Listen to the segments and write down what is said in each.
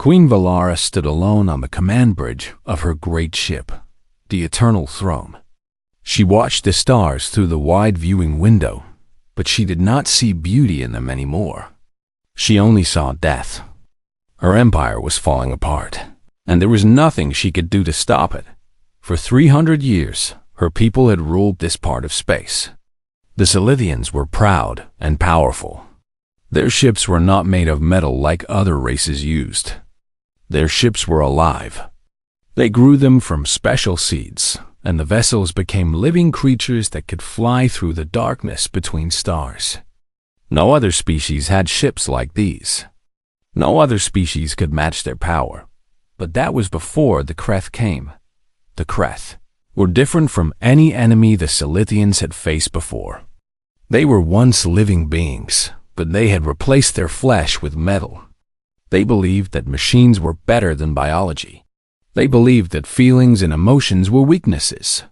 Queen Valara stood alone on the command bridge of her great ship, the Eternal Throne. She watched the stars through the wide viewing window, but she did not see beauty in them anymore. She only saw death. Her empire was falling apart, and there was nothing she could do to stop it. For 300 years, her people had ruled this part of space. The Silithians were proud and powerful. Their ships were not made of metal like other races used. Their ships were alive. They grew them from special seeds, and the vessels became living creatures that could fly through the darkness between stars. No other species had ships like these. No other species could match their power. But that was before the Kreth came. The Kreth were different from any enemy the Silithians had faced before. They were once living beings, but they had replaced their flesh with metal. They believed that machines were better than biology. They believed that feelings and emotions were weaknesses.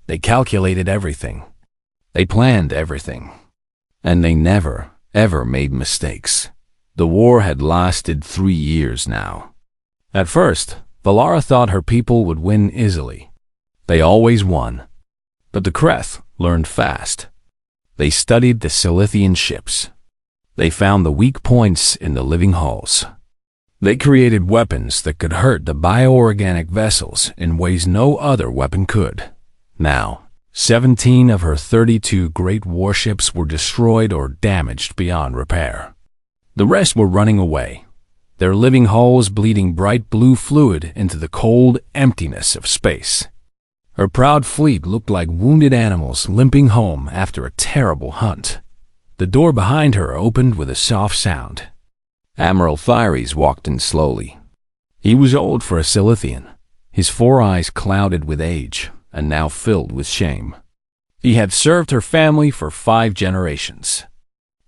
They calculated everything. They planned everything. And they never, ever made mistakes. The war had lasted 3 years now. At first, Valara thought her people would win easily. They always won. But the Kreth learned fast. They studied the Silithian ships. They found the weak points in the living hulls. They created weapons that could hurt the bioorganic vessels in ways no other weapon could. Now, 17 of her 32 great warships were destroyed or damaged beyond repair. The rest were running away, their living hulls bleeding bright blue fluid into the cold emptiness of space. Her proud fleet looked like wounded animals limping home after a terrible hunt. The door behind her opened with a soft sound. Admiral Thyres walked in slowly. He was old for a Silithian, his 4 eyes clouded with age and now filled with shame. He had served her family for 5 generations.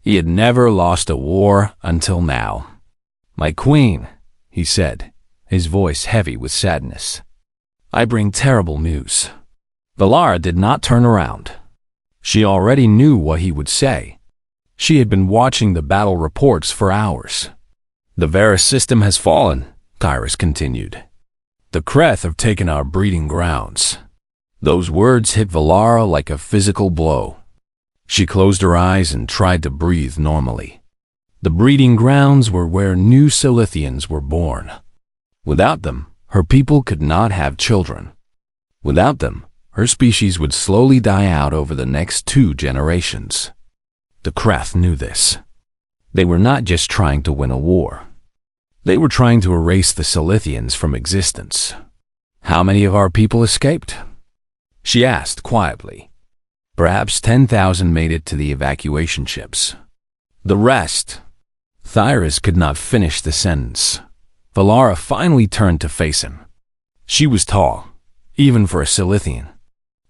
He had never lost a war until now. "My queen," he said, his voice heavy with sadness. "I bring terrible news." Valara did not turn around. She already knew what he would say. She had been watching the battle reports for hours. "The Varus system has fallen," Thyres continued. "The Kreth have taken our breeding grounds." Those words hit Valara like a physical blow. She closed her eyes and tried to breathe normally. The breeding grounds were where new Silithians were born. Without them, her people could not have children. Without them, her species would slowly die out over the next 2 generations. The Kreth knew this. They were not just trying to win a war. They were trying to erase the Silithians from existence. "How many of our people escaped?" she asked quietly. "Perhaps 10,000 made it to the evacuation ships. The rest..." Thyres could not finish the sentence. Valara finally turned to face him. She was tall, even for a Silithian.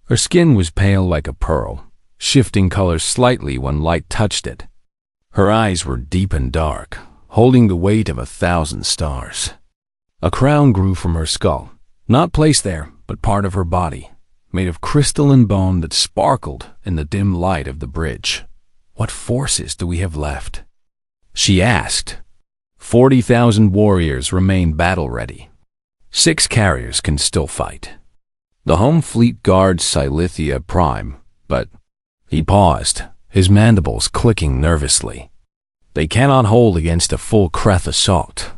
Her skin was pale like a pearl, shifting colors slightly when light touched it. Her eyes were deep and dark, holding the weight of 1,000 stars. A crown grew from her skull, not placed there, but part of her body, made of crystalline bone that sparkled in the dim light of the bridge. "What forces do we have left?" she asked. 40,000 warriors remain battle-ready. 6 carriers can still fight. The home fleet guards Silithia Prime, but... He paused, his mandibles clicking nervously. "They cannot hold against a full Kreth assault.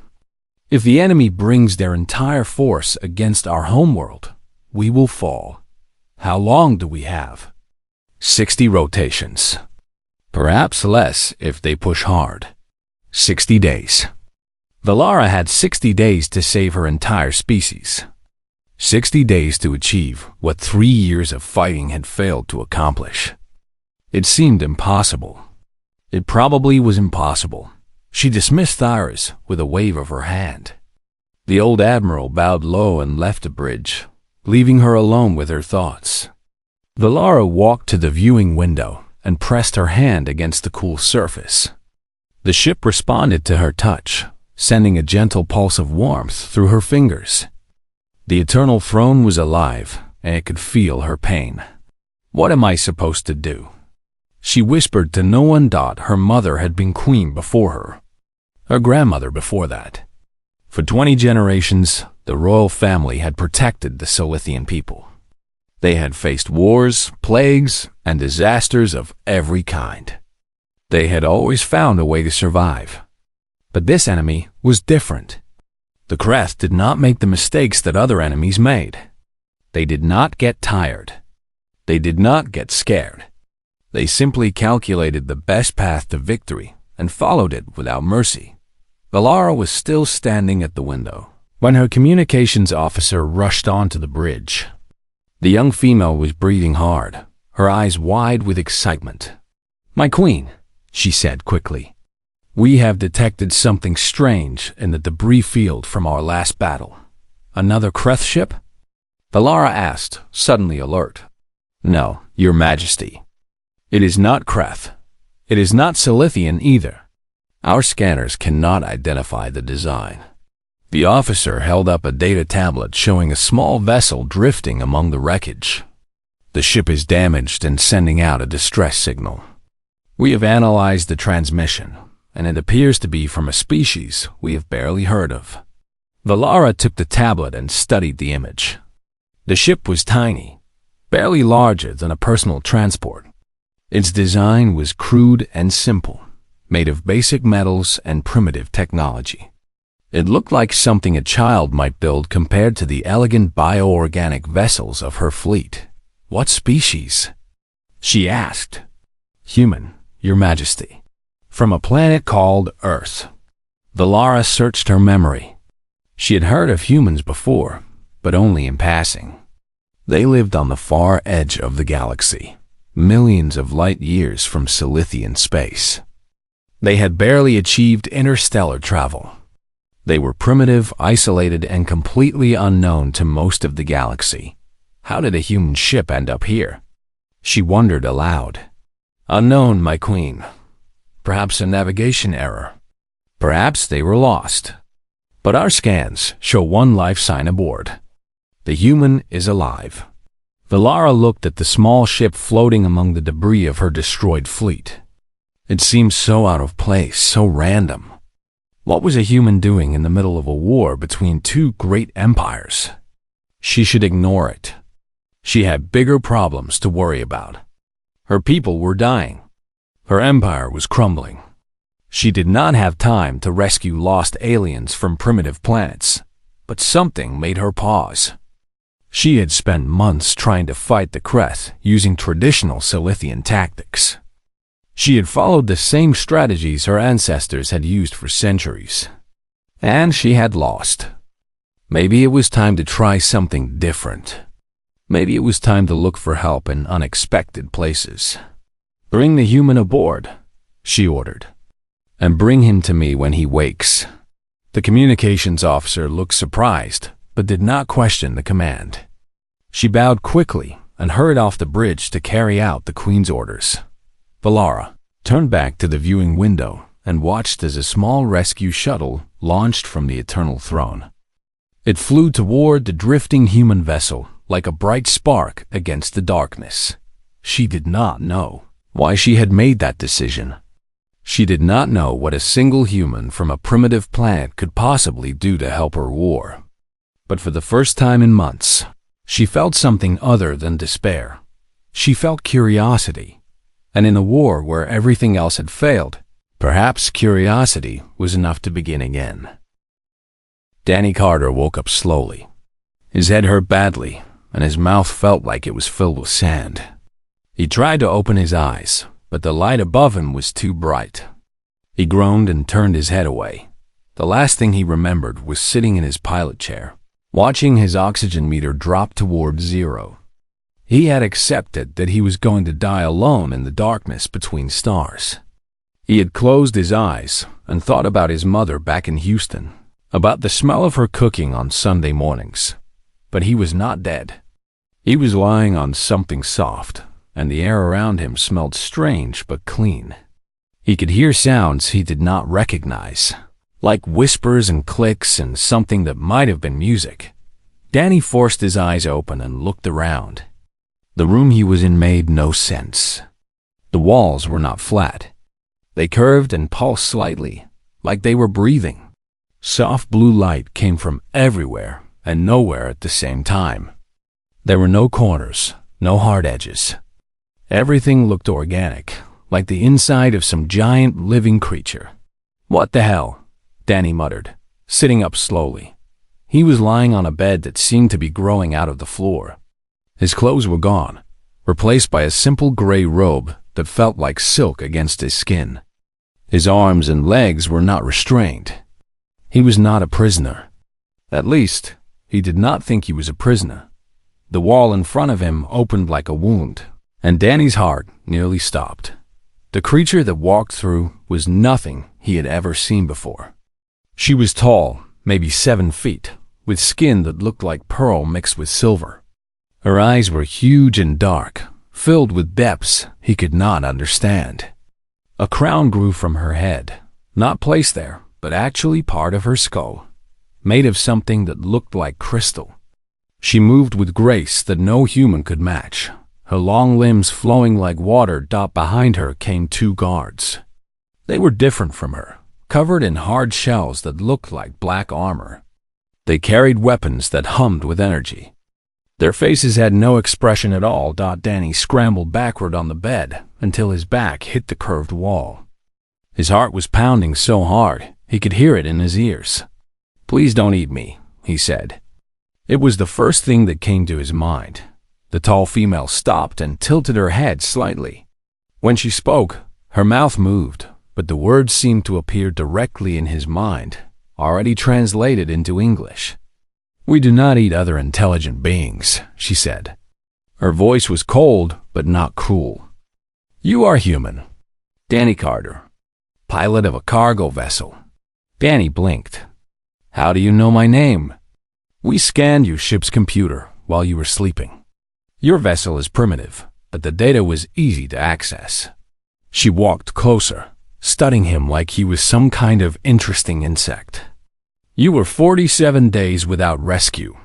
If the enemy brings their entire force against our homeworld, we will fall. How long do we have?" 60 rotations. Perhaps less if they push hard. 60 days. Valara had 60 days to save her entire species. 60 days to achieve what 3 years of fighting had failed to accomplish. It seemed impossible. It probably was impossible. She dismissed Thyres with a wave of her hand. The old admiral bowed low and left the bridge, leaving her alone with her thoughts. Valara walked to the viewing window and pressed her hand against the cool surface. The ship responded to her touch, sending a gentle pulse of warmth through her fingers. The Eternal Throne was alive, and it could feel her pain. "What am I supposed to do?" she whispered to no one. Her mother had been queen before her. Her grandmother before that. For 20 generations, the royal family had protected the Silithian people. They had faced wars, plagues, and disasters of every kind. They had always found a way to survive. But this enemy was different. The Kreth did not make the mistakes that other enemies made. They did not get tired. They did not get scared. They simply calculated the best path to victory and followed it without mercy. Valara was still standing at the window when her communications officer rushed onto the bridge. The young female was breathing hard, her eyes wide with excitement. "My queen," she said quickly, "we have detected something strange in the debris field from our last battle." "Another Kreth ship?" Valara asked, suddenly alert. "No, Your Majesty. It is not Kreth. It is not Silithian either. Our scanners cannot identify the design." The officer held up a data tablet showing a small vessel drifting among the wreckage. "The ship is damaged and sending out a distress signal. We have analyzed the transmission, and it appears to be from a species we have barely heard of." Valara took the tablet and studied the image. The ship was tiny, barely larger than a personal transport. Its design was crude and simple, made of basic metals and primitive technology. It looked like something a child might build compared to the elegant bioorganic vessels of her fleet. "What species?" she asked. "Human, Your Majesty. From a planet called Earth." Valara searched her memory. She had heard of humans before, but only in passing. They lived on the far edge of the galaxy, millions of light years from Silithian space. They had barely achieved interstellar travel. They were primitive, isolated, and completely unknown to most of the galaxy. How did a human ship end up here? She wondered aloud. "Unknown, my queen. Perhaps a navigation error. Perhaps they were lost. But our scans show one life sign aboard. The human is alive." Valara looked at the small ship floating among the debris of her destroyed fleet. It seemed so out of place, so random. What was a human doing in the middle of a war between two great empires? She should ignore it. She had bigger problems to worry about. Her people were dying. Her empire was crumbling. She did not have time to rescue lost aliens from primitive planets, but something made her pause. She had spent months trying to fight the Kreth using traditional Silithian tactics. She had followed the same strategies her ancestors had used for centuries. And she had lost. Maybe it was time to try something different. Maybe it was time to look for help in unexpected places. "Bring the human aboard," she ordered. "And bring him to me when he wakes." The communications officer looked surprised, but did not question the command. She bowed quickly and hurried off the bridge to carry out the Queen's orders. Valara turned back to the viewing window and watched as a small rescue shuttle launched from the Eternal Throne. It flew toward the drifting human vessel like a bright spark against the darkness. She did not know why she had made that decision. She did not know what a single human from a primitive planet could possibly do to help her war. But for the first time in months, she felt something other than despair. She felt curiosity. And in a war where everything else had failed, perhaps curiosity was enough to begin again. Danny Carter woke up slowly. His head hurt badly, and his mouth felt like it was filled with sand. He tried to open his eyes, but the light above him was too bright. He groaned and turned his head away. The last thing he remembered was sitting in his pilot chair, watching his oxygen meter drop toward zero. He had accepted that he was going to die alone in the darkness between stars. He had closed his eyes and thought about his mother back in Houston, about the smell of her cooking on Sunday mornings. But he was not dead. He was lying on something soft, and the air around him smelled strange but clean. He could hear sounds he did not recognize, like whispers and clicks and something that might have been music. Danny forced his eyes open and looked around. The room he was in made no sense. The walls were not flat. They curved and pulsed slightly, like they were breathing. Soft blue light came from everywhere and nowhere at the same time. There were no corners, no hard edges. Everything looked organic, like the inside of some giant living creature. "What the hell?" Danny muttered, sitting up slowly. He was lying on a bed that seemed to be growing out of the floor. His clothes were gone, replaced by a simple gray robe that felt like silk against his skin. His arms and legs were not restrained. He was not a prisoner. At least, he did not think he was a prisoner. The wall in front of him opened like a wound, and Danny's heart nearly stopped. The creature that walked through was nothing he had ever seen before. She was tall, maybe 7 feet, with skin that looked like pearl mixed with silver. Her eyes were huge and dark, filled with depths he could not understand. A crown grew from her head, not placed there, but actually part of her skull, made of something that looked like crystal. She moved with grace that no human could match. Her long limbs flowing like water. Behind her came 2 guards. They were different from her, covered in hard shells that looked like black armor. They carried weapons that hummed with energy. Their faces had no expression at all. Danny scrambled backward on the bed until his back hit the curved wall. His heart was pounding so hard he could hear it in his ears. "Please don't eat me," he said. It was the first thing that came to his mind. The tall female stopped and tilted her head slightly. When she spoke, her mouth moved, but the words seemed to appear directly in his mind, already translated into English. "We do not eat other intelligent beings," she said. Her voice was cold, but not cruel. "You are human. Danny Carter, pilot of a cargo vessel." Danny blinked. "How do you know my name?" "We scanned your ship's computer while you were sleeping. Your vessel is primitive, but the data was easy to access." She walked closer, studying him like he was some kind of interesting insect. "You were 47 days without rescue.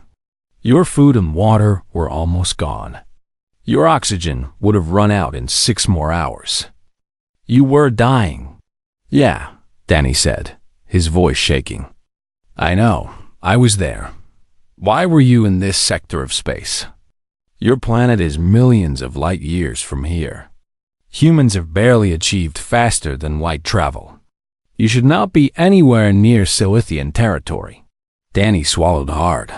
Your food and water were almost gone. Your oxygen would have run out in 6 more hours. You were dying." "Yeah," Danny said, his voice shaking. "I know. I was there. Why were you in this sector of space? Your planet is millions of light years from here. Humans have barely achieved faster than light travel. You should not be anywhere near Silithian territory." Danny swallowed hard.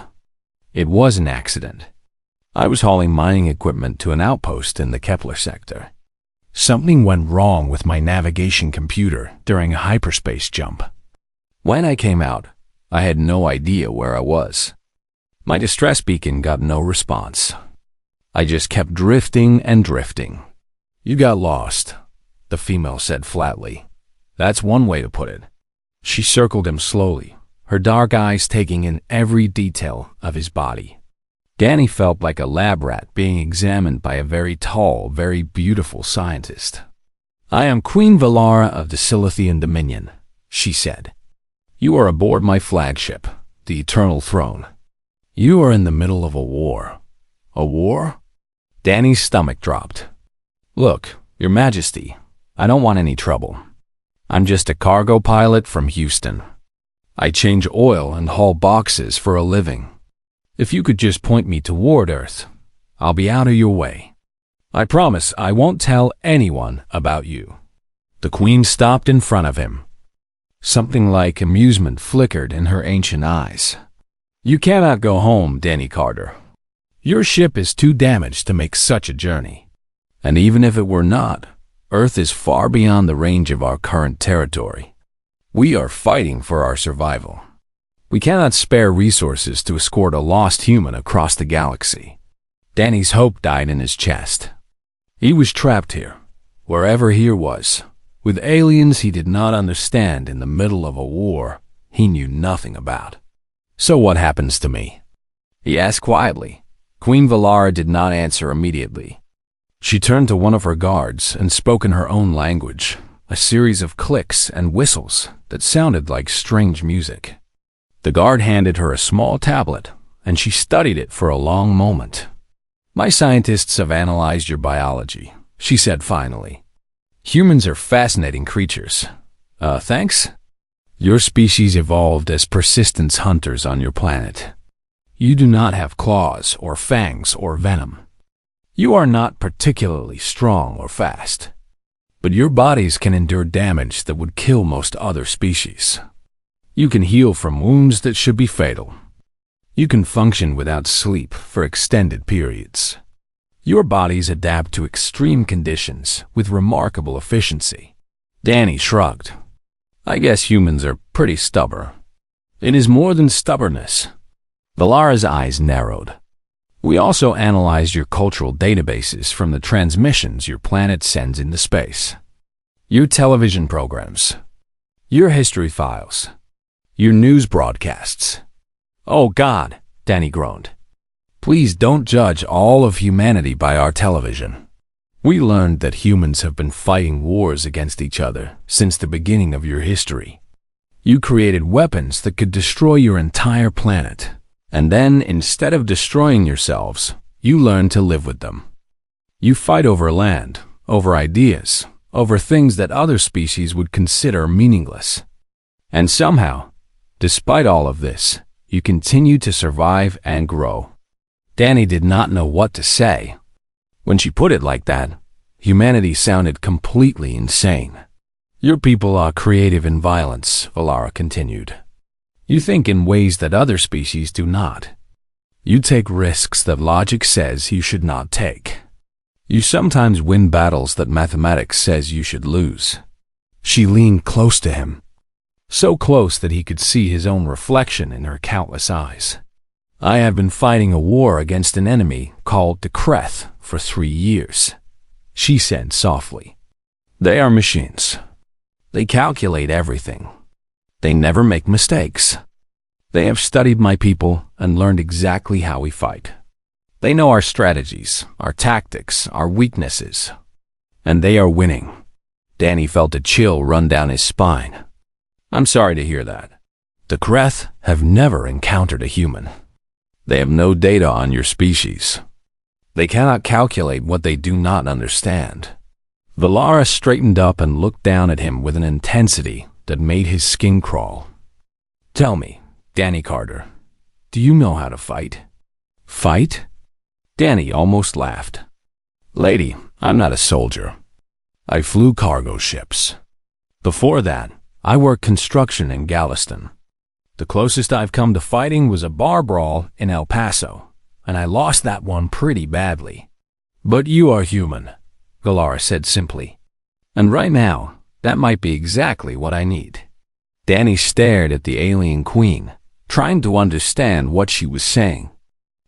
"It was an accident. I was hauling mining equipment to an outpost in the Kepler sector. Something went wrong with my navigation computer during a hyperspace jump. When I came out, I had no idea where I was. My distress beacon got no response. I just kept drifting and drifting." "You got lost," the female said flatly. "That's one way to put it." She circled him slowly, her dark eyes taking in every detail of his body. Danny felt like a lab rat being examined by a very tall, very beautiful scientist. "I am Queen Valara of the Silithian Dominion," she said. "You are aboard my flagship, the Eternal Throne. You are in the middle of a war." "A war?" Danny's stomach dropped. "Look, Your Majesty, I don't want any trouble. I'm just a cargo pilot from Houston. I change oil and haul boxes for a living. If you could just point me toward Earth, I'll be out of your way. I promise I won't tell anyone about you." The Queen stopped in front of him. Something like amusement flickered in her ancient eyes. "You cannot go home, Danny Carter. Your ship is too damaged to make such a journey. And even if it were not, Earth is far beyond the range of our current territory. We are fighting for our survival. We cannot spare resources to escort a lost human across the galaxy." Danny's hope died in his chest. He was trapped here, wherever here was, with aliens he did not understand in the middle of a war he knew nothing about. "So what happens to me?" he asked quietly. Queen Valara did not answer immediately. She turned to one of her guards and spoke in her own language, a series of clicks and whistles that sounded like strange music. The guard handed her a small tablet, and she studied it for a long moment. "My scientists have analyzed your biology," she said finally. "Humans are fascinating creatures. Thanks?" Your species evolved as persistence hunters on your planet. You do not have claws or fangs or venom. You are not particularly strong or fast, but your bodies can endure damage that would kill most other species. You can heal from wounds that should be fatal. You can function without sleep for extended periods. Your bodies adapt to extreme conditions with remarkable efficiency. Danny shrugged. I guess humans are pretty stubborn. It is more than stubbornness. Valara's eyes narrowed. We also analyzed your cultural databases from the transmissions your planet sends into space. Your television programs. Your history files. Your news broadcasts. Oh God, Danny groaned. Please don't judge all of humanity by our television. We learned that humans have been fighting wars against each other since the beginning of your history. You created weapons that could destroy your entire planet. And then, instead of destroying yourselves, you learn to live with them. You fight over land, over ideas, over things that other species would consider meaningless. And somehow, despite all of this, you continue to survive and grow. Danny did not know what to say. When she put it like that, humanity sounded completely insane. Your people are creative in violence, Valara continued. You think in ways that other species do not. You take risks that logic says you should not take. You sometimes win battles that mathematics says you should lose. She leaned close to him, so close that he could see his own reflection in her countless eyes. I have been fighting a war against an enemy called the Kreth for 3 years, she said softly. They are machines. They calculate everything. They never make mistakes. They have studied my people and learned exactly how we fight. They know our strategies, our tactics, our weaknesses. And they are winning. Danny felt a chill run down his spine. I'm sorry to hear that. The Kreth have never encountered a human. They have no data on your species. They cannot calculate what they do not understand. Valara straightened up and looked down at him with an intensity that made his skin crawl. Tell me, Danny Carter, do you know how to fight? Fight? Danny almost laughed. Lady, I'm not a soldier. I flew cargo ships. Before that, I worked construction in Galveston. The closest I've come to fighting was a bar brawl in El Paso, and I lost that one pretty badly. But you are human, Valara said simply. And right now, that might be exactly what I need. Danny stared at the alien queen, trying to understand what she was saying.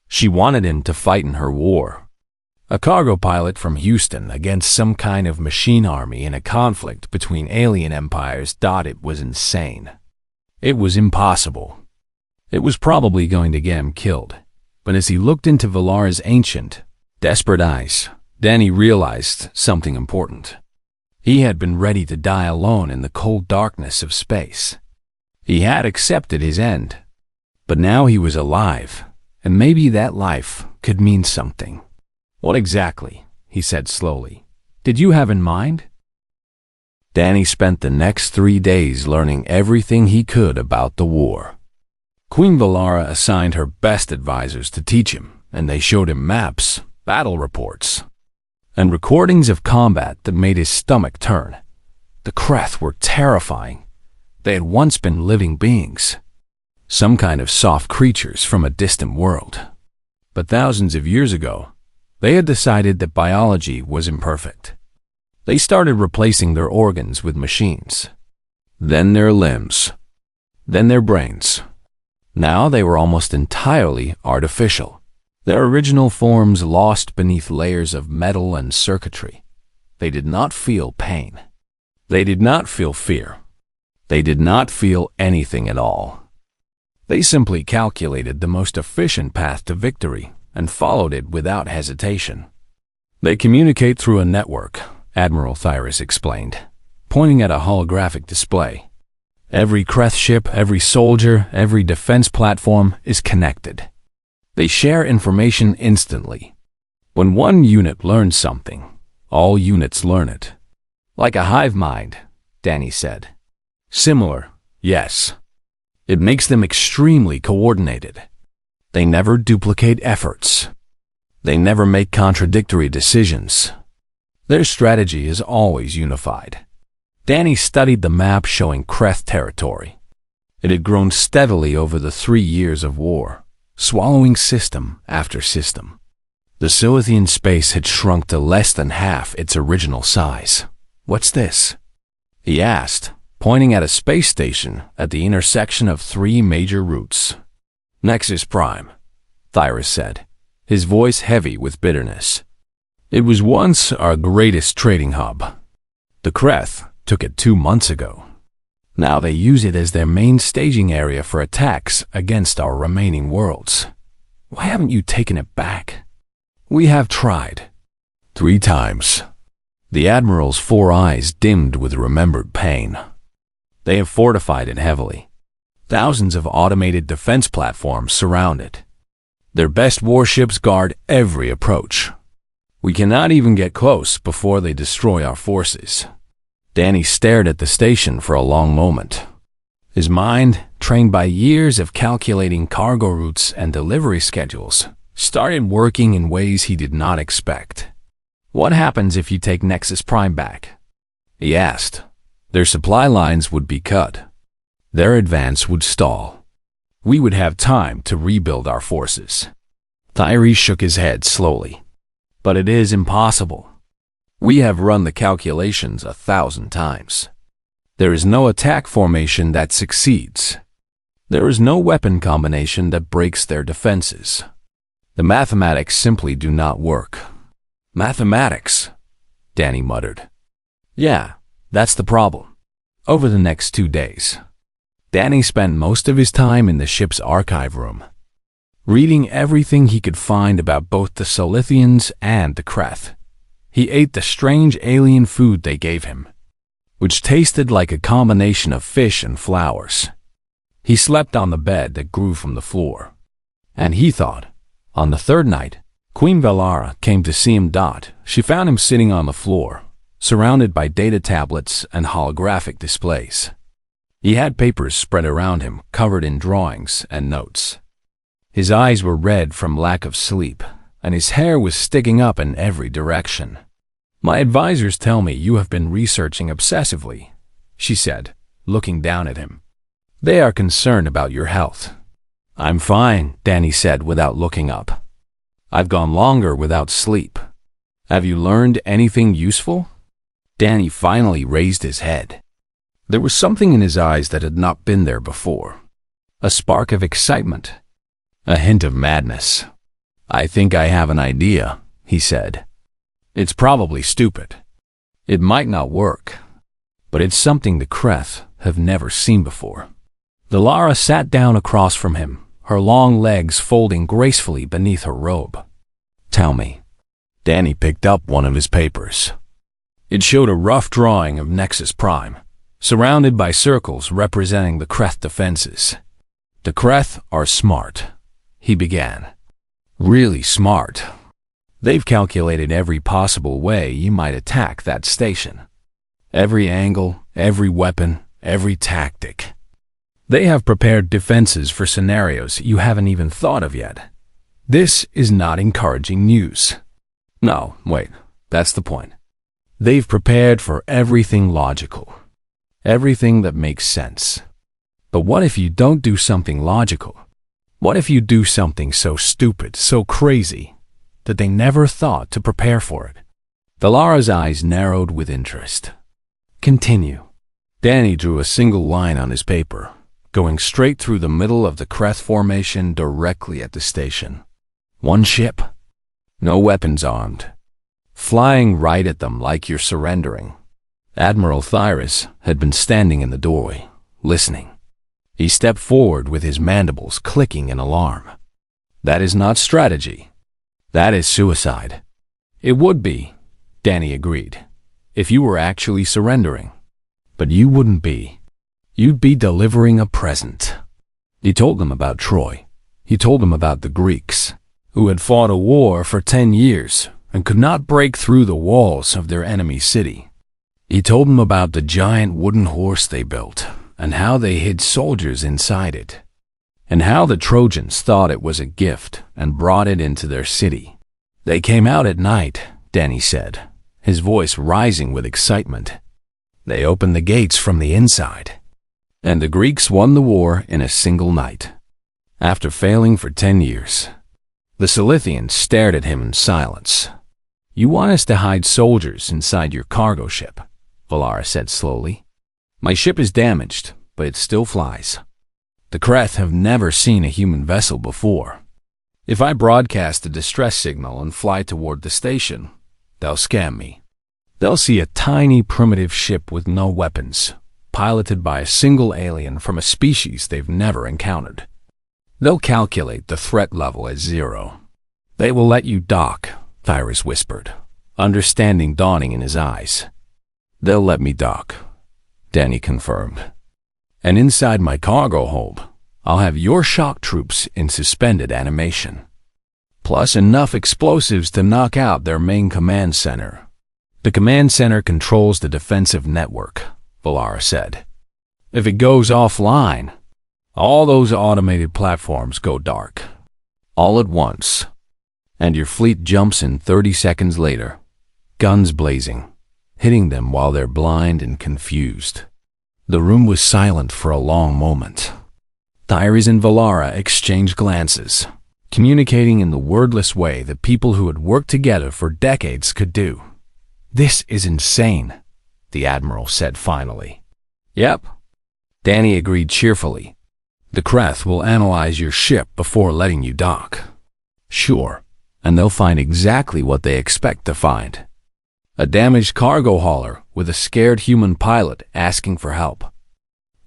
She wanted him to fight in her war. A cargo pilot from Houston against some kind of machine army in a conflict between alien empires thought it was insane. It was impossible. It was probably going to get him killed. But as he looked into Valara's ancient, desperate eyes, Danny realized something important. He had been ready to die alone in the cold darkness of space. He had accepted his end. But now he was alive, and maybe that life could mean something. What exactly, he said slowly, did you have in mind? Danny spent the next 3 days learning everything he could about the war. Queen Valara assigned her best advisors to teach him, and they showed him maps, battle reports, and recordings of combat that made his stomach turn. The Kreth were terrifying. They had once been living beings, some kind of soft creatures from a distant world. But thousands of years ago, they had decided that biology was imperfect. They started replacing their organs with machines, then their limbs, then their brains. Now they were almost entirely artificial. Their original forms lost beneath layers of metal and circuitry. They did not feel pain. They did not feel fear. They did not feel anything at all. They simply calculated the most efficient path to victory and followed it without hesitation. They communicate through a network, Admiral Thyrus explained, pointing at a holographic display. Every Kreth ship, every soldier, every defense platform is connected. They share information instantly. When one unit learns something, all units learn it. Like a hive mind, Danny said. Similar, Yes. It makes them extremely coordinated. They never duplicate efforts. They never make contradictory decisions. Their strategy is always unified. Danny studied the map showing Kreth territory. It had grown steadily over the 3 years of war, swallowing system after system. The Silithian space had shrunk to less than half its original size. "What's this?" he asked, pointing at a space station at the intersection of 3 major routes. "Nexus Prime," Thyras said, his voice heavy with bitterness. "It was once our greatest trading hub. The Kreth took it 2 months ago. Now they use it as their main staging area for attacks against our remaining worlds. Why haven't you taken it back?" "We have tried. 3 times. The Admiral's 4 eyes dimmed with remembered pain. They have fortified it heavily. Thousands of automated defense platforms surround it. Their best warships guard every approach. We cannot even get close before they destroy our forces." Danny stared at the station for a long moment. His mind, trained by years of calculating cargo routes and delivery schedules, started working in ways he did not expect. "What happens if you take Nexus Prime back?" he asked. "Their supply lines would be cut. Their advance would stall. We would have time to rebuild our forces." Thyres shook his head slowly. "But it is impossible. We have run the calculations 1,000 times. There is no attack formation that succeeds. There is no weapon combination that breaks their defenses. The mathematics simply do not work." "Mathematics?" Danny muttered. "Yeah, that's the problem." Over the next 2 days, Danny spent most of his time in the ship's archive room, reading everything he could find about both the Silithians and the Kreth. He ate the strange alien food they gave him, which tasted like a combination of fish and flowers. He slept on the bed that grew from the floor. And he thought, on the 3rd night, Queen Valara came to see him. She found him sitting on the floor, surrounded by data tablets and holographic displays. He had papers spread around him, covered in drawings and notes. His eyes were red from lack of sleep, and his hair was sticking up in every direction. "My advisors tell me you have been researching obsessively," she said, looking down at him. "They are concerned about your health." "I'm fine," Danny said without looking up. "I've gone longer without sleep." "Have you learned anything useful?" Danny finally raised his head. There was something in his eyes that had not been there before. A spark of excitement. A hint of madness. "I think I have an idea," he said. "It's probably stupid. It might not work. But it's something the Kreth have never seen before." Valara sat down across from him, her long legs folding gracefully beneath her robe. "Tell me." Danny picked up one of his papers. It showed a rough drawing of Nexus Prime, surrounded by circles representing the Kreth defenses. "The Kreth are smart," he began. "Really smart. They've calculated every possible way you might attack that station. Every angle, every weapon, every tactic. They have prepared defenses for scenarios you haven't even thought of yet. This is not encouraging news. No, wait, that's the point. They've prepared for everything logical. Everything that makes sense. But what if you don't do something logical? What if you do something so stupid, so crazy, that they never thought to prepare for it?" Valara's eyes narrowed with interest. "Continue." Danny drew a single line on his paper, going straight through the middle of the Kreth formation directly at the station. One ship. No weapons armed. Flying right at them like you're surrendering. Admiral Thyras had been standing in the doorway, listening. He stepped forward with his mandibles clicking in alarm. "That is not strategy. That is suicide." "It would be," Danny agreed, "if you were actually surrendering. But you wouldn't be. You'd be delivering a present." He told them about Troy. He told them about the Greeks, who had fought a war for 10 years and could not break through the walls of their enemy city. He told them about the giant wooden horse they built and how they hid soldiers inside it, and how the Trojans thought it was a gift and brought it into their city. They came out at night, Danny said, his voice rising with excitement. They opened the gates from the inside, and the Greeks won the war in a single night. After failing for 10 years, the Cilicians stared at him in silence. You want us to hide soldiers inside your cargo ship, Valara said slowly. My ship is damaged, but it still flies. The Kreth have never seen a human vessel before. If I broadcast a distress signal and fly toward the station, they'll scam me. They'll see a tiny primitive ship with no weapons, piloted by a single alien from a species they've never encountered. They'll calculate the threat level as 0. They will let you dock, Thyras whispered, understanding dawning in his eyes. They'll let me dock, Danny confirmed. And inside my cargo hold, I'll have your shock troops in suspended animation, plus enough explosives to knock out their main command center. The command center controls the defensive network, Valara said. If it goes offline, all those automated platforms go dark, all at once, and your fleet jumps in 30 seconds later, guns blazing, hitting them while they're blind and confused. The room was silent for a long moment. Thyras and Valara exchanged glances, communicating in the wordless way that people who had worked together for decades could do. This is insane, the Admiral said finally. Yep, Danny agreed cheerfully. The Kreth will analyze your ship before letting you dock. Sure, and they'll find exactly what they expect to find. A damaged cargo hauler with a scared human pilot asking for help.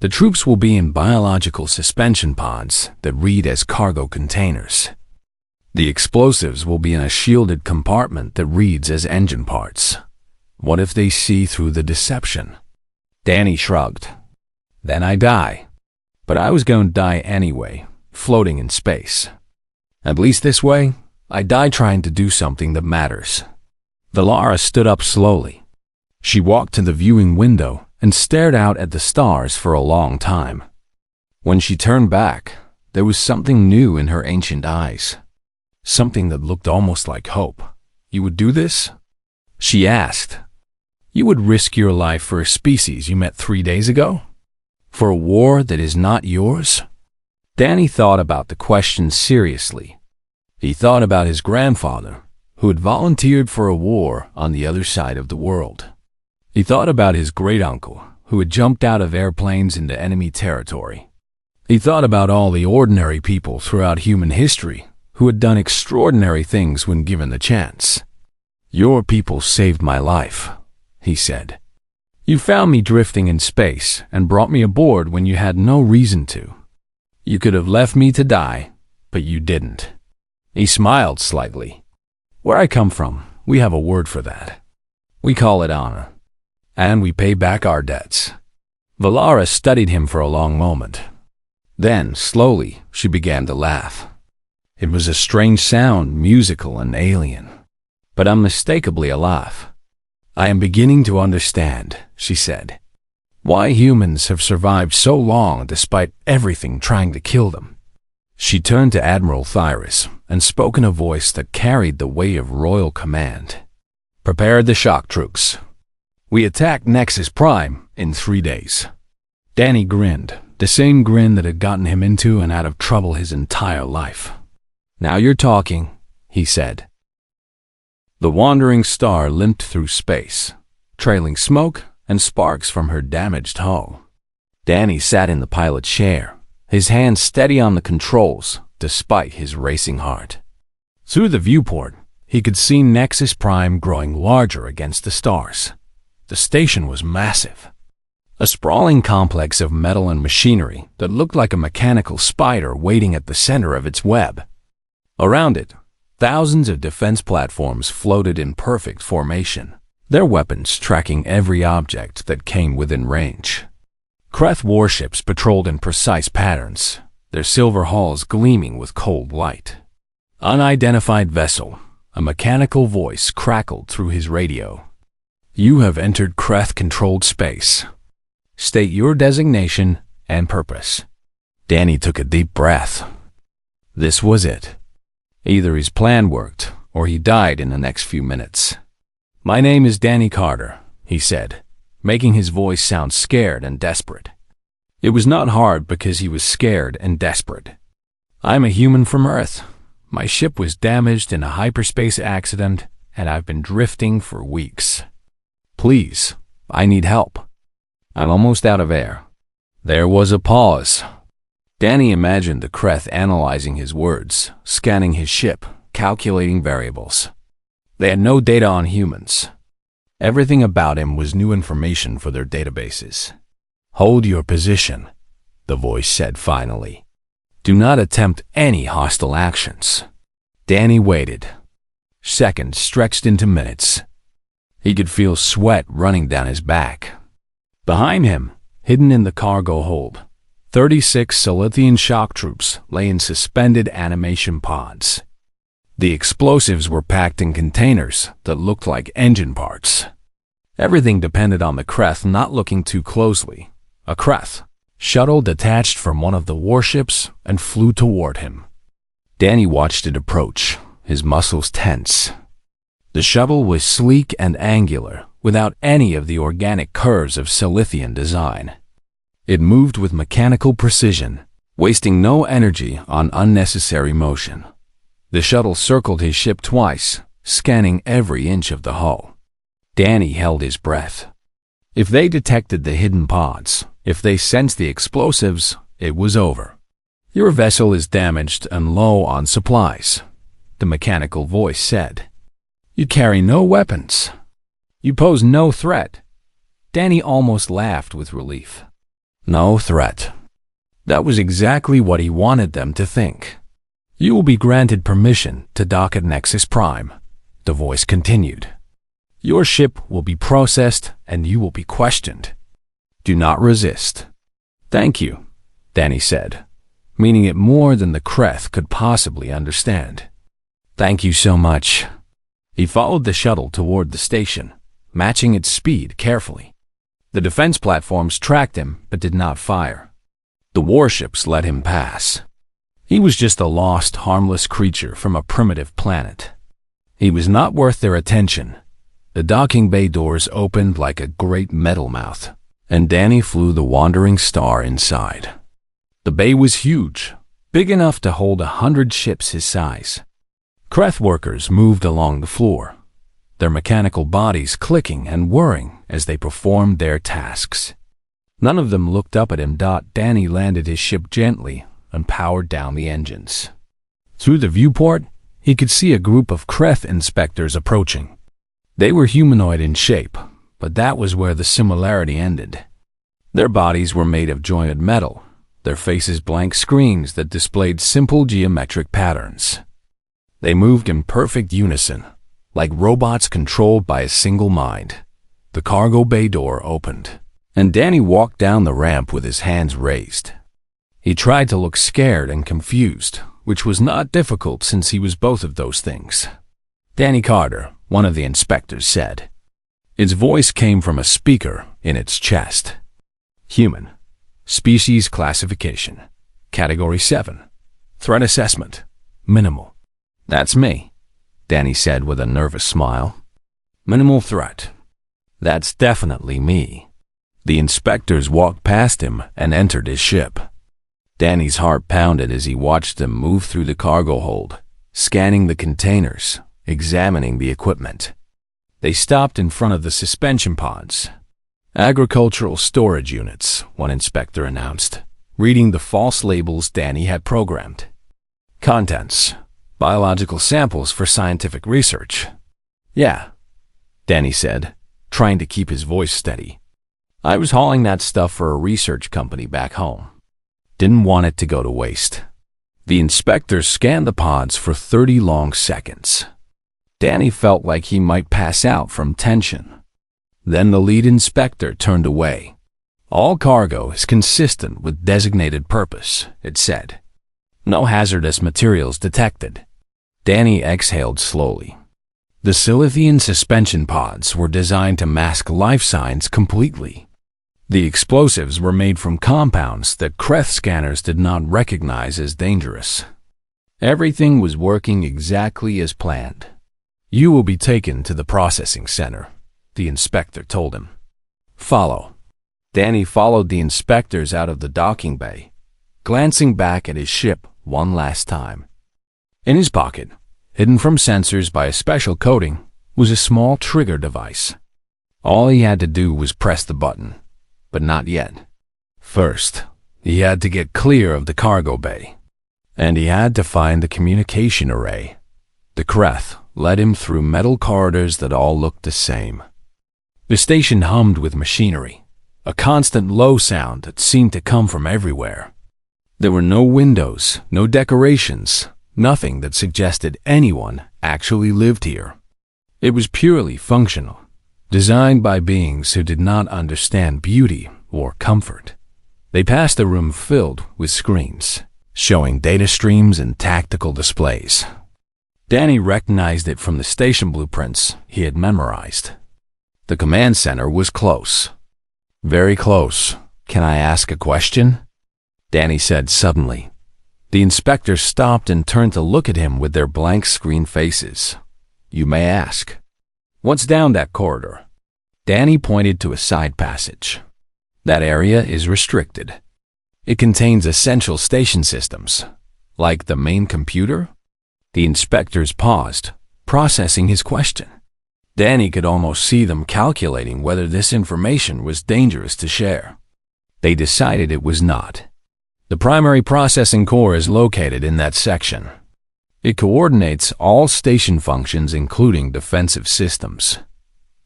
The troops will be in biological suspension pods that read as cargo containers. The explosives will be in a shielded compartment that reads as engine parts. What if they see through the deception? Danny shrugged. Then I die. But I was going to die anyway, floating in space. At least this way, I die trying to do something that matters. Valara stood up slowly. She walked to the viewing window and stared out at the stars for a long time. When she turned back, there was something new in her ancient eyes. Something that looked almost like hope. You would do this? She asked. You would risk your life for a species you met 3 days ago? For a war that is not yours? Danny thought about the question seriously. He thought about his grandfather, who had volunteered for a war on the other side of the world. He thought about his great-uncle, who had jumped out of airplanes into enemy territory. He thought about all the ordinary people throughout human history who had done extraordinary things when given the chance. Your people saved my life, he said. You found me drifting in space and brought me aboard when you had no reason to. You could have left me to die, but you didn't. He smiled slightly. Where I come from, we have a word for that. We call it honor. And we pay back our debts. Valara studied him for a long moment. Then, slowly, she began to laugh. It was a strange sound, musical and alien, but unmistakably alive. I am beginning to understand, she said, why humans have survived so long despite everything trying to kill them. She turned to Admiral Thyras and spoke in a voice that carried the weight of royal command. Prepare the shock troops. We attack Nexus Prime in 3 days. Danny grinned, the same grin that had gotten him into and out of trouble his entire life. Now you're talking, he said. The wandering star limped through space, trailing smoke and sparks from her damaged hull. Danny sat in the pilot's chair, his hands steady on the controls despite his racing heart. Through the viewport, he could see Nexus Prime growing larger against the stars. The station was massive, a sprawling complex of metal and machinery that looked like a mechanical spider waiting at the center of its web. Around it, thousands of defense platforms floated in perfect formation, their weapons tracking every object that came within range. Kreth warships patrolled in precise patterns, their silver hulls gleaming with cold light. Unidentified vessel, a mechanical voice crackled through his radio. You have entered Kreth-controlled space. State your designation and purpose. Danny took a deep breath. This was it. Either his plan worked, or he died in the next few minutes. "My name is Danny Carter," he said, making his voice sound scared and desperate. It was not hard because he was scared and desperate. "I'm a human from Earth. My ship was damaged in a hyperspace accident, and I've been drifting for weeks. Please, I need help. I'm almost out of air." There was a pause. Danny imagined the Kreth analyzing his words, scanning his ship, calculating variables. They had no data on humans. Everything about him was new information for their databases. "Hold your position," the voice said finally. "Do not attempt any hostile actions." Danny waited. Seconds stretched into minutes. He could feel sweat running down his back. Behind him, hidden in the cargo hold, 36 Silithian shock troops lay in suspended animation pods. The explosives were packed in containers that looked like engine parts. Everything depended on the Kreth not looking too closely. A Kreth shuttle detached from one of the warships and flew toward him. Danny watched it approach, his muscles tense. The shuttle was sleek and angular, without any of the organic curves of Silithian design. It moved with mechanical precision, wasting no energy on unnecessary motion. The shuttle circled his ship twice, scanning every inch of the hull. Danny held his breath. If they detected the hidden pods, if they sensed the explosives, it was over. "Your vessel is damaged and low on supplies," the mechanical voice said. "You carry no weapons. You pose no threat." Danny almost laughed with relief. No threat. That was exactly what he wanted them to think. "You will be granted permission to dock at Nexus Prime," the voice continued. "Your ship will be processed and you will be questioned. Do not resist." "Thank you," Danny said, meaning it more than the Kreth could possibly understand. "Thank you so much." He followed the shuttle toward the station, matching its speed carefully. The defense platforms tracked him but did not fire. The warships let him pass. He was just a lost, harmless creature from a primitive planet. He was not worth their attention. The docking bay doors opened like a great metal mouth, and Danny flew the wandering star inside. The bay was huge, big enough to hold 100 ships his size. Kreth workers moved along the floor, their mechanical bodies clicking and whirring as they performed their tasks. None of them looked up at him. Danny landed his ship gently and powered down the engines. Through the viewport, he could see a group of Kreth inspectors approaching. They were humanoid in shape, but that was where the similarity ended. Their bodies were made of jointed metal, their faces blank screens that displayed simple geometric patterns. They moved in perfect unison, like robots controlled by a single mind. The cargo bay door opened, and Danny walked down the ramp with his hands raised. He tried to look scared and confused, which was not difficult since he was both of those things. "Danny Carter," one of the inspectors said. Its voice came from a speaker in its chest. "Human. Species classification. Category 7. Threat assessment. Minimal." "That's me," Danny said with a nervous smile. "Minimal threat. That's definitely me." The inspectors walked past him and entered his ship. Danny's heart pounded as he watched them move through the cargo hold, scanning the containers, examining the equipment. They stopped in front of the suspension pods. "Agricultural storage units," one inspector announced, reading the false labels Danny had programmed. "Contents: biological samples for scientific research." "Yeah," Danny said, trying to keep his voice steady. "I was hauling that stuff for a research company back home. Didn't want it to go to waste." The inspectors scanned the pods for 30 long seconds. Danny felt like he might pass out from tension. Then the lead inspector turned away. "All cargo is consistent with designated purpose," it said. "No hazardous materials detected." Danny exhaled slowly. The Silithian suspension pods were designed to mask life signs completely. The explosives were made from compounds that Kreth scanners did not recognize as dangerous. Everything was working exactly as planned. "You will be taken to the processing center," the inspector told him. "Follow." Danny followed the inspectors out of the docking bay, glancing back at his ship one last time. In his pocket, hidden from sensors by a special coating, was a small trigger device. All he had to do was press the button, but not yet. First, he had to get clear of the cargo bay, and he had to find the communication array. The Kreth led him through metal corridors that all looked the same. The station hummed with machinery, a constant low sound that seemed to come from everywhere. There were no windows, no decorations, nothing that suggested anyone actually lived here. It was purely functional, designed by beings who did not understand beauty or comfort. They passed a room filled with screens, showing data streams and tactical displays. Danny recognized it from the station blueprints he had memorized. The command center was close. "Very close. Can I ask a question?" Danny said suddenly. The inspectors stopped and turned to look at him with their blank screen faces. "You may ask." "What's down that corridor?" Danny pointed to a side passage. "That area is restricted. It contains essential station systems, like the main computer." The inspectors paused, processing his question. Danny could almost see them calculating whether this information was dangerous to share. They decided it was not. The primary processing core is located in that section. It coordinates all station functions, including defensive systems.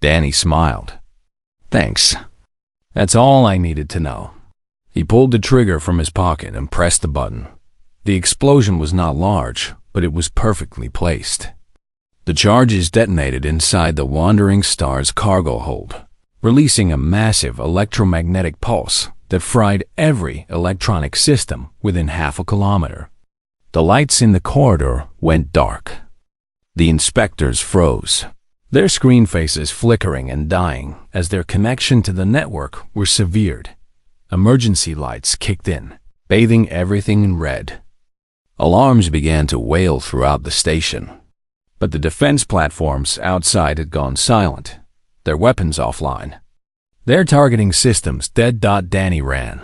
Danny smiled. "Thanks. That's all I needed to know." He pulled the trigger from his pocket and pressed the button. The explosion was not large, but it was perfectly placed. The charges detonated inside the Wandering Star's cargo hold, releasing a massive electromagnetic pulse that fried every electronic system within half a kilometer. The lights in the corridor went dark. The inspectors froze, their screen faces flickering and dying as their connection to the network were severed. Emergency lights kicked in, bathing everything in red. Alarms began to wail throughout the station, but the defense platforms outside had gone silent, their weapons offline. Their targeting systems dead. Danny ran.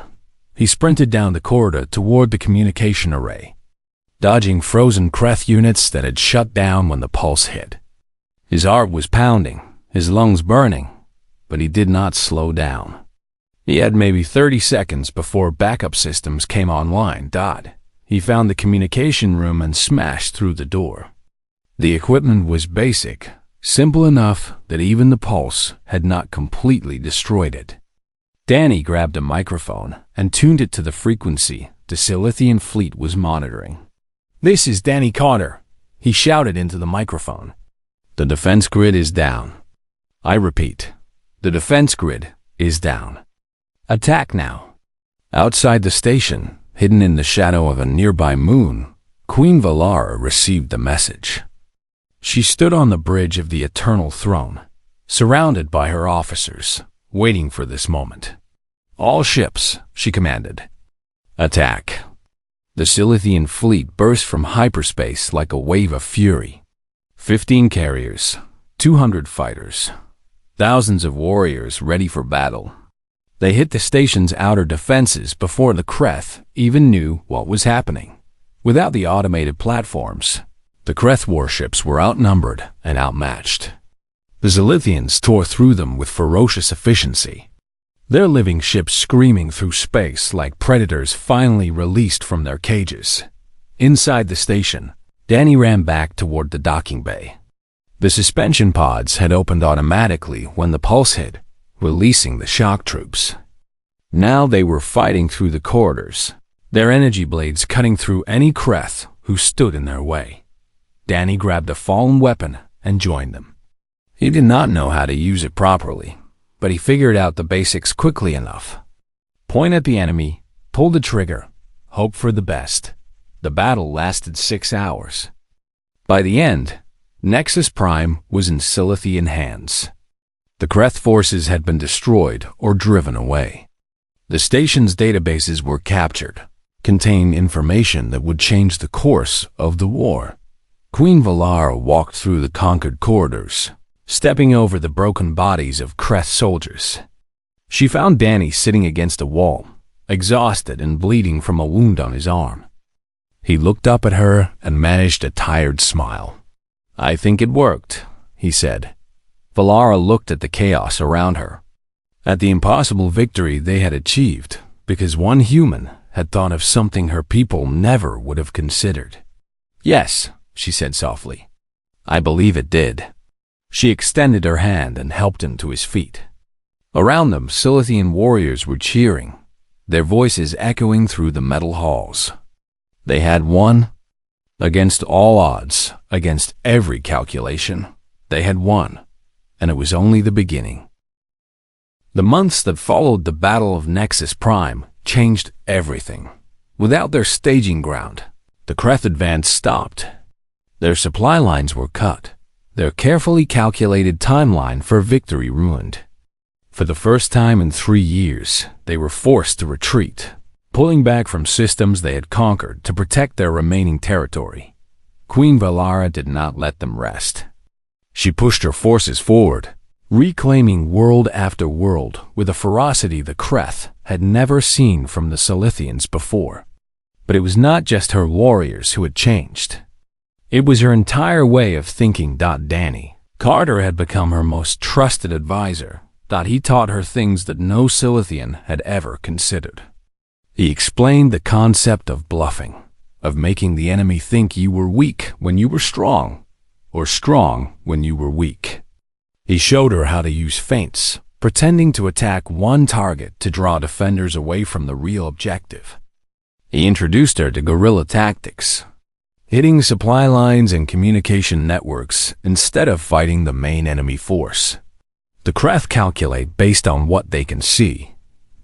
He sprinted down the corridor toward the communication array, dodging frozen Kreth units that had shut down when the pulse hit. His heart was pounding, his lungs burning, but he did not slow down. He had maybe 30 seconds before backup systems came online. He found the communication room and smashed through the door. The equipment was basic, simple enough that even the pulse had not completely destroyed it. Danny grabbed a microphone and tuned it to the frequency the Silithian fleet was monitoring. "This is Danny Carter," he shouted into the microphone. "The defense grid is down." "I repeat, the defense grid is down. Attack now." Outside the station, hidden in the shadow of a nearby moon, Queen Valara received the message. She stood on the bridge of the Eternal Throne, surrounded by her officers, waiting for this moment. "All ships," she commanded. "Attack." The Silithian fleet burst from hyperspace like a wave of fury. 15 carriers, 200 fighters, thousands of warriors ready for battle. They hit the station's outer defenses before the Kreth even knew what was happening. Without the automated platforms, the Kreth warships were outnumbered and outmatched. The Silithians tore through them with ferocious efficiency, their living ships screaming through space like predators finally released from their cages. Inside the station, Danny ran back toward the docking bay. The suspension pods had opened automatically when the pulse hit, releasing the shock troops. Now they were fighting through the corridors, their energy blades cutting through any Kreth who stood in their way. Danny grabbed a fallen weapon and joined them. He did not know how to use it properly, but he figured out the basics quickly enough. Point at the enemy, pull the trigger, hope for the best. The battle lasted 6 hours. By the end, Nexus Prime was in Silithian hands. The Kreth forces had been destroyed or driven away. The station's databases were captured, containing information that would change the course of the war. Queen Valara walked through the conquered corridors, stepping over the broken bodies of Kreth soldiers. She found Danny sitting against a wall, exhausted and bleeding from a wound on his arm. He looked up at her and managed a tired smile. "I think it worked," he said. Valara looked at the chaos around her, at the impossible victory they had achieved, because one human had thought of something her people never would have considered. "Yes," she said softly. "I believe it did." She extended her hand and helped him to his feet. Around them, Silithian warriors were cheering, their voices echoing through the metal halls. They had won. Against all odds, against every calculation, they had won, and it was only the beginning. The months that followed the Battle of Nexus Prime changed everything. Without their staging ground, the Kreth advance stopped. Their supply lines were cut, their carefully calculated timeline for victory ruined. For the first time in 3 years, they were forced to retreat, pulling back from systems they had conquered to protect their remaining territory. Queen Valara did not let them rest. She pushed her forces forward, reclaiming world after world with a ferocity the Kreth had never seen from the Silithians before. But it was not just her warriors who had changed. It was her entire way of thinking. Danny Carter had become her most trusted advisor. He taught her things that no Silithian had ever considered. He explained the concept of bluffing, of making the enemy think you were weak when you were strong, or strong when you were weak. He showed her how to use feints, pretending to attack one target to draw defenders away from the real objective. He introduced her to guerrilla tactics, hitting supply lines and communication networks instead of fighting the main enemy force. The Kreth calculate based on what they can see,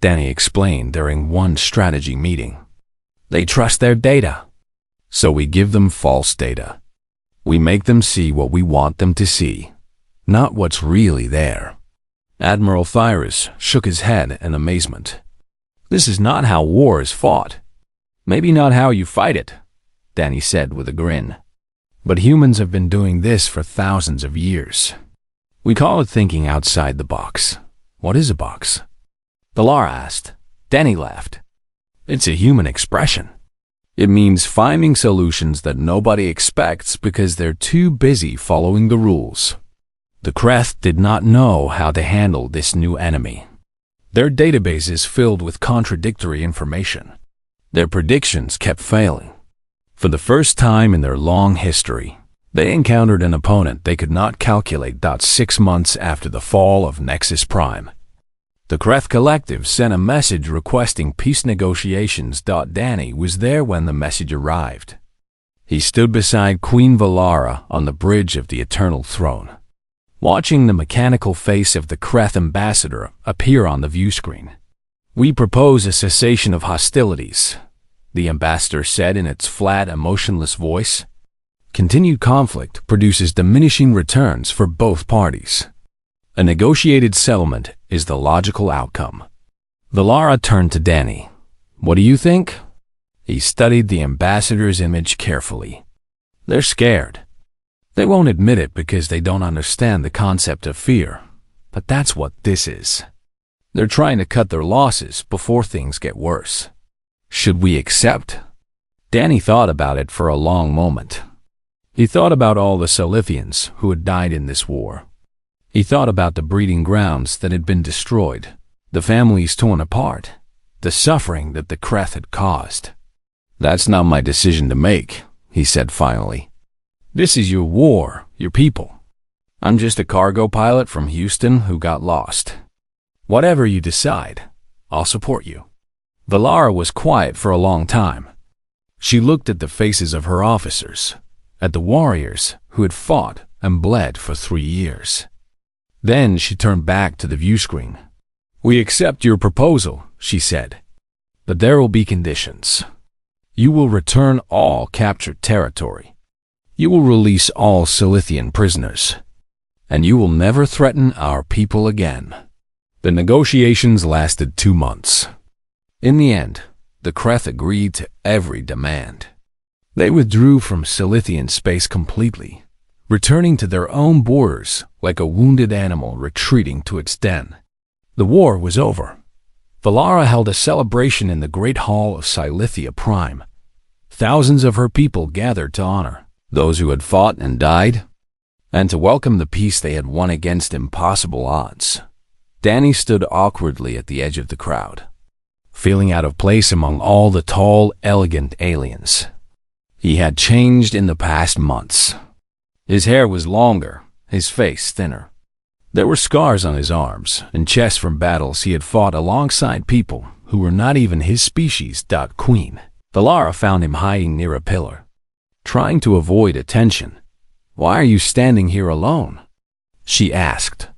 Danny explained during one strategy meeting. They trust their data, so we give them false data. We make them see what we want them to see, not what's really there. Admiral Thyrus shook his head in amazement. "This is not how war is fought. Maybe not how you fight it," Danny said with a grin. "But humans have been doing this for thousands of years. We call it thinking outside the box." "What is a box?" Valara asked. Danny laughed. "It's a human expression. It means finding solutions that nobody expects because they're too busy following the rules." The Kreth did not know how to handle this new enemy. Their databases filled with contradictory information. Their predictions kept failing. For the first time in their long history, they encountered an opponent they could not calculate. 6 months after the fall of Nexus Prime, the Kreth Collective sent a message requesting peace negotiations. Danny was there when the message arrived. He stood beside Queen Valara on the bridge of the Eternal Throne, watching the mechanical face of the Kreth ambassador appear on the view screen. "We propose a cessation of hostilities," the ambassador said in its flat, emotionless voice. "Continued conflict produces diminishing returns for both parties. A negotiated settlement is the logical outcome." Valara turned to Danny. "What do you think?" He studied the ambassador's image carefully. "They're scared. They won't admit it because they don't understand the concept of fear, but that's what this is. They're trying to cut their losses before things get worse. Should we accept?" Danny thought about it for a long moment. He thought about all the Silithians who had died in this war. He thought about the breeding grounds that had been destroyed, the families torn apart, the suffering that the Kreth had caused. "That's not my decision to make," he said finally. "This is your war, your people. I'm just a cargo pilot from Houston who got lost. Whatever you decide, I'll support you." Valara was quiet for a long time. She looked at the faces of her officers, at the warriors who had fought and bled for 3 years. Then she turned back to the view screen. "We accept your proposal," she said, "but there will be conditions. You will return all captured territory. You will release all Silithian prisoners. and you will never threaten our people again." The negotiations lasted 2 months. In the end, the Kreth agreed to every demand. They withdrew from Silithian space completely, returning to their own borders like a wounded animal retreating to its den. The war was over. Valara held a celebration in the Great Hall of Silithia Prime. Thousands of her people gathered to honor those who had fought and died, and to welcome the peace they had won against impossible odds. Danny stood awkwardly at the edge of the crowd, feeling out of place among all the tall, elegant aliens. He had changed in the past months. His hair was longer, his face thinner. There were scars on his arms and chest from battles he had fought alongside people who were not even his species. Queen Valara found him hiding near a pillar, trying to avoid attention. "Why are you standing here alone?" she asked.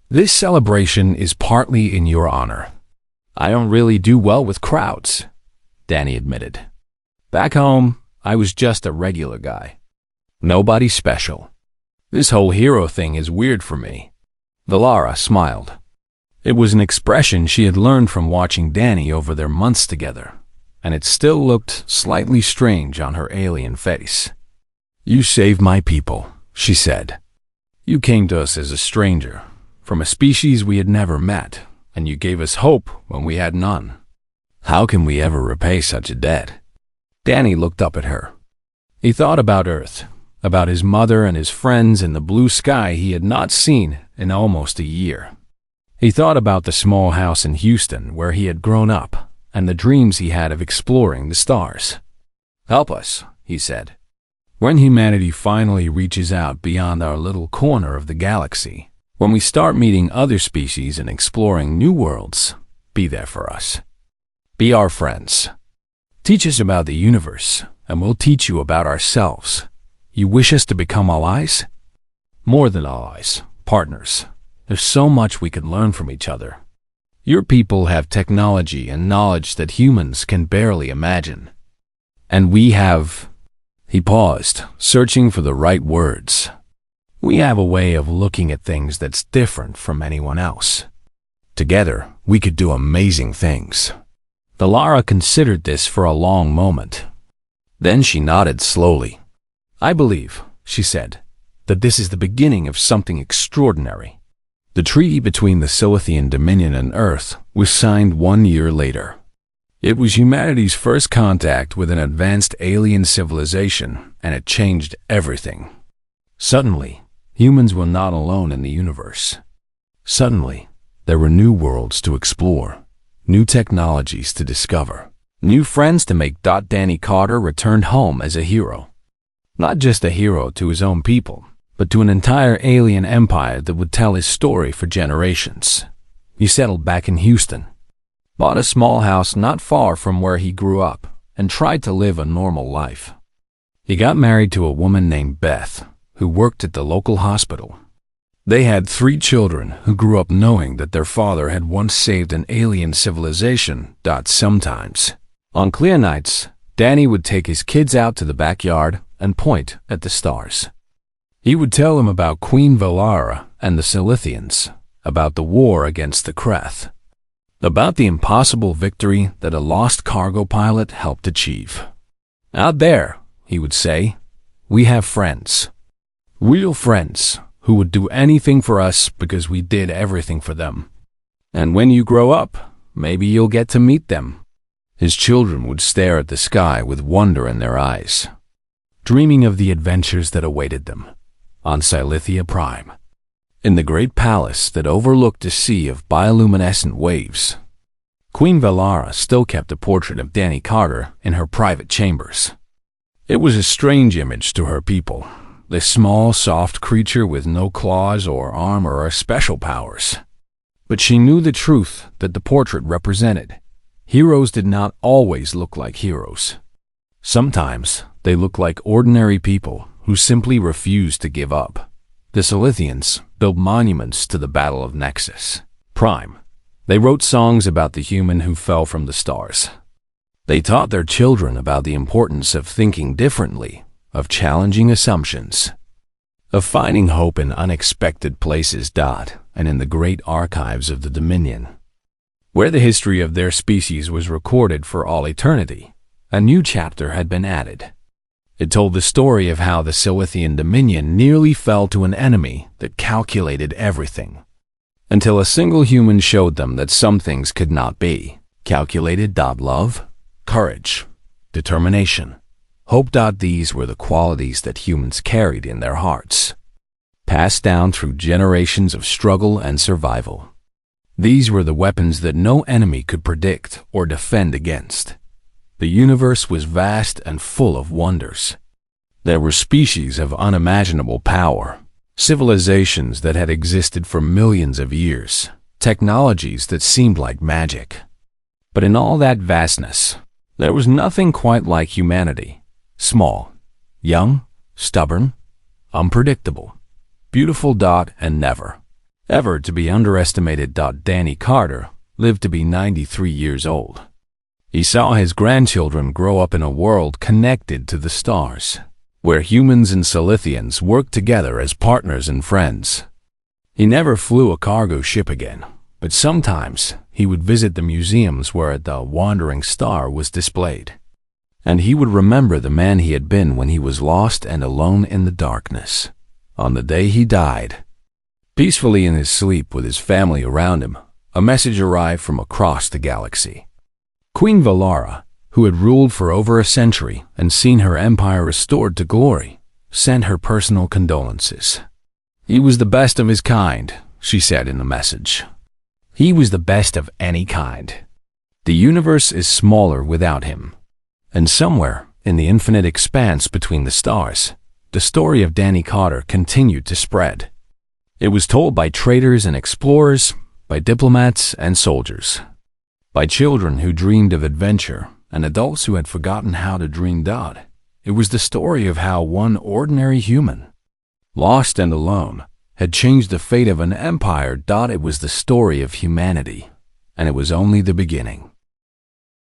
"This celebration is partly in your honor. I don't really do well with crowds," Danny admitted. "Back home, I was just a regular guy. Nobody special. This whole hero thing is weird for me." Valara smiled. It was an expression she had learned from watching Danny over their months together, and it still looked slightly strange on her alien face. "You saved my people," she said. "You came to us as a stranger, from a species we had never met, and you gave us hope when we had none. How can we ever repay such a debt?" Danny looked up at her. He thought about Earth, about his mother and his friends in the blue sky he had not seen in almost a year. He thought about the small house in Houston where he had grown up and the dreams he had of exploring the stars. "Help us," he said. "When humanity finally reaches out beyond our little corner of the galaxy, when we start meeting other species and exploring new worlds, be there for us. Be our friends. Teach us about the universe, and we'll teach you about ourselves. You wish us to become allies? More than allies, partners. There's so much we can learn from each other. Your people have technology and knowledge that humans can barely imagine. And we have..." He paused, searching for the right words. "We have a way of looking at things that's different from anyone else. Together, we could do amazing things." Valara considered this for a long moment. Then she nodded slowly. "I believe," she said, "that this is the beginning of something extraordinary." The treaty between the Silithian Dominion and Earth was signed 1 year later. It was humanity's first contact with an advanced alien civilization, and it changed everything. Suddenly, humans were not alone in the universe. Suddenly, there were new worlds to explore, new technologies to discover, new friends to make. Danny Carter returned home as a hero. Not just a hero to his own people, but to an entire alien empire that would tell his story for generations. He settled back in Houston, bought a small house not far from where he grew up, and tried to live a normal life. He got married to a woman named Beth, who worked at the local hospital. They had 3 children who grew up knowing that their father had once saved an alien civilization. Sometimes, on clear nights, Danny would take his kids out to the backyard and point at the stars. He would tell them about Queen Valara and the Silithians, about the war against the Kreth, about the impossible victory that a lost cargo pilot helped achieve. "Out there," he would say, "we have friends. Real friends who would do anything for us because we did everything for them. And when you grow up, maybe you'll get to meet them." His children would stare at the sky with wonder in their eyes, dreaming of the adventures that awaited them on Silithia Prime, in the great palace that overlooked a sea of bioluminescent waves. Queen Valara still kept a portrait of Danny Carter in her private chambers. It was a strange image to her people, this small, soft creature with no claws or armor or special powers. But she knew the truth that the portrait represented. Heroes did not always look like heroes. Sometimes they looked like ordinary people who simply refused to give up. The Silithians built monuments to the Battle of Nexus Prime. They wrote songs about the human who fell from the stars. They taught their children about the importance of thinking differently, of challenging assumptions, of finding hope in unexpected places. And in the great archives of the Dominion, where the history of their species was recorded for all eternity, a new chapter had been added. It told the story of how the Silithian Dominion nearly fell to an enemy that calculated everything, until a single human showed them that some things could not be calculated. Love, courage, determination, hope. These were the qualities that humans carried in their hearts, passed down through generations of struggle and survival. These were the weapons that no enemy could predict or defend against. The universe was vast and full of wonders. There were species of unimaginable power, civilizations that had existed for millions of years, technologies that seemed like magic. But in all that vastness, there was nothing quite like humanity. Small, young, stubborn, unpredictable, beautiful. And never, ever to be underestimated. Danny Carter lived to be 93 years old. He saw his grandchildren grow up in a world connected to the stars, where humans and Silithians worked together as partners and friends. He never flew a cargo ship again, but sometimes he would visit the museums where the wandering star was displayed. And he would remember the man he had been when he was lost and alone in the darkness. On the day he died, peacefully in his sleep with his family around him, a message arrived from across the galaxy. Queen Valara, who had ruled for over a century and seen her empire restored to glory, sent her personal condolences. "He was the best of his kind," she said in the message. "He was the best of any kind. The universe is smaller without him." And somewhere in the infinite expanse between the stars, the story of Danny Carter continued to spread. It was told by traders and explorers, by diplomats and soldiers, by children who dreamed of adventure and adults who had forgotten how to dream. It was the story of how one ordinary human, lost and alone, had changed the fate of an empire. It was the story of humanity, and it was only the beginning.